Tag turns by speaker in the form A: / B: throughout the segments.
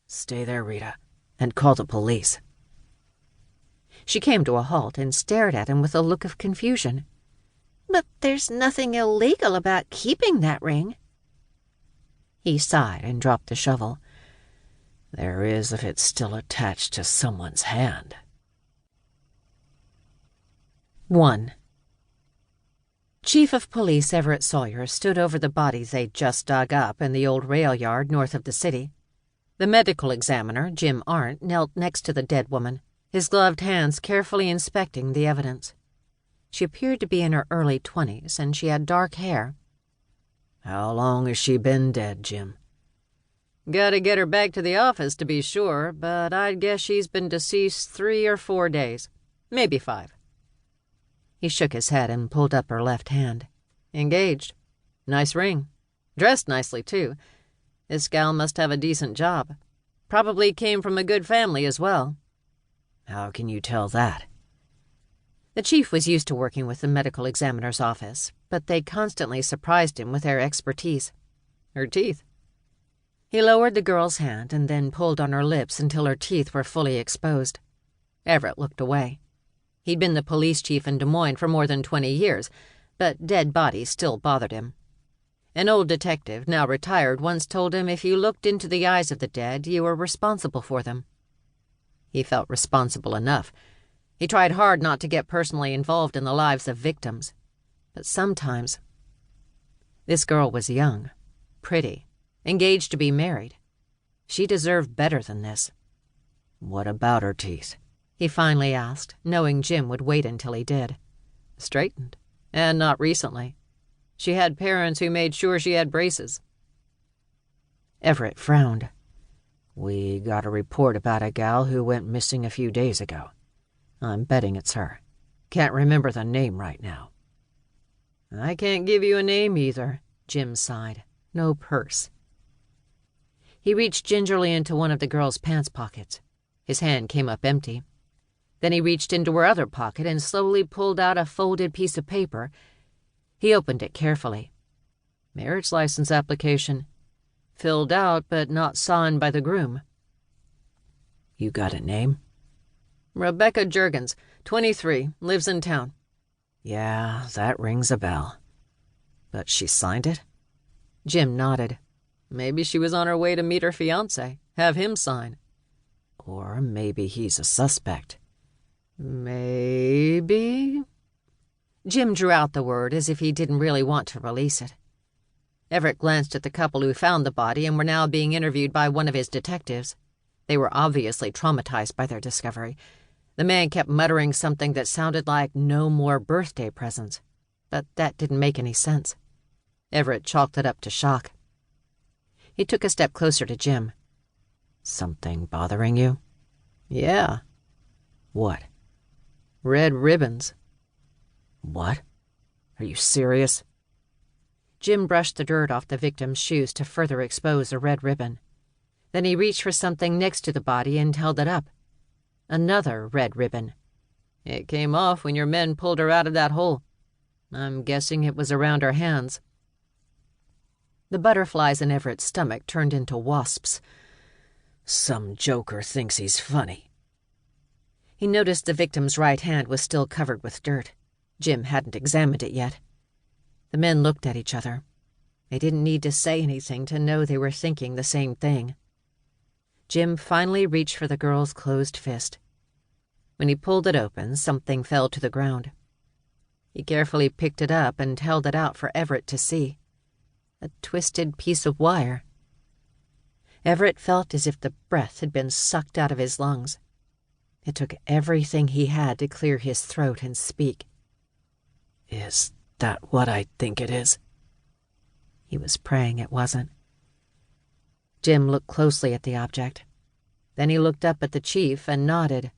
A: Stay there, Rita, and call the police." She came to a halt and stared at him with a look of confusion.
B: "But there's nothing illegal about keeping that ring."
A: He sighed and dropped the shovel. "There is if it's still attached to someone's hand." 1. Chief of Police Everett Sawyer stood over the bodies they'd just dug up in the old rail yard north of the city. The medical examiner, Jim Arndt, knelt next to the dead woman, his gloved hands carefully inspecting the evidence. She appeared to be in her early 20s, and she had dark hair. "How long has she been dead, Jim?" "Gotta get her back to the office to be sure, but I'd guess she's been deceased 3 or 4 days. Maybe 5. He shook his head and pulled up her left hand. "Engaged. Nice ring. Dressed nicely, too. This gal must have a decent job. Probably came from a good family as well." "How can you tell that?" The chief was used to working with the medical examiner's office, but they constantly surprised him with their expertise. "Her teeth." He lowered the girl's hand and then pulled on her lips until her teeth were fully exposed. Everett looked away. He'd been the police chief in Des Moines for more than 20 years, but dead bodies still bothered him. An old detective, now retired, once told him if you looked into the eyes of the dead, you were responsible for them. He felt responsible enough. He tried hard not to get personally involved in the lives of victims. But sometimes... This girl was young, pretty, engaged to be married. She deserved better than this. "What about her teeth?" he finally asked, knowing Jim would wait until he did. "Straightened, and not recently. She had parents who made sure she had braces." Everett frowned. "We got a report about a gal who went missing a few days ago. I'm betting it's her. Can't remember the name right now." "I can't give you a name either," Jim sighed. "No purse." He reached gingerly into one of the girl's pants pockets. His hand came up empty. Then he reached into her other pocket and slowly pulled out a folded piece of paper. He opened it carefully. Marriage license application. Filled out, but not signed by the groom. "You got a name?" "Rebecca Juergens, 23, lives in town." "Yeah, that rings a bell. But she signed it?" Jim nodded. "Maybe she was on her way to meet her fiancé, have him sign." "Or maybe he's a suspect." "Maybe?" Jim drew out the word as if he didn't really want to release it. Everett glanced at the couple who found the body and were now being interviewed by one of his detectives. They were obviously traumatized by their discovery. The man kept muttering something that sounded like no more birthday presents, but that didn't make any sense. Everett chalked it up to shock. He took a step closer to Jim. "Something bothering you?" "Yeah." "What?" "Red ribbons." "What? Are you serious?" Jim brushed the dirt off the victim's shoes to further expose a red ribbon. Then he reached for something next to the body and held it up. Another red ribbon. "It came off when your men pulled her out of that hole. I'm guessing it was around her hands." The butterflies in Everett's stomach turned into wasps. "Some joker thinks he's funny." He noticed the victim's right hand was still covered with dirt. Jim hadn't examined it yet. The men looked at each other. They didn't need to say anything to know they were thinking the same thing. Jim finally reached for the girl's closed fist. When he pulled it open, something fell to the ground. He carefully picked it up and held it out for Everett to see. A twisted piece of wire. Everett felt as if the breath had been sucked out of his lungs. It took everything he had to clear his throat and speak. "Is that what I think it is?" He was praying it wasn't. Jim looked closely at the object. Then he looked up at the chief and nodded.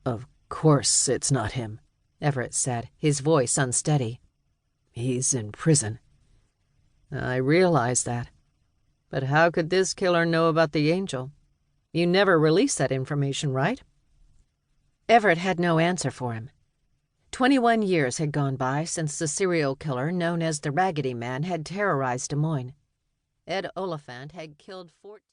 A: "Of course it's not him," Everett said, his voice unsteady. "He's in prison." "I realize that. But how could this killer know about the angel? You never released that information, right?" Everett had no answer for him. 21 years had gone by since the serial killer known as the Raggedy Man had terrorized Des Moines. Ed Oliphant had killed 14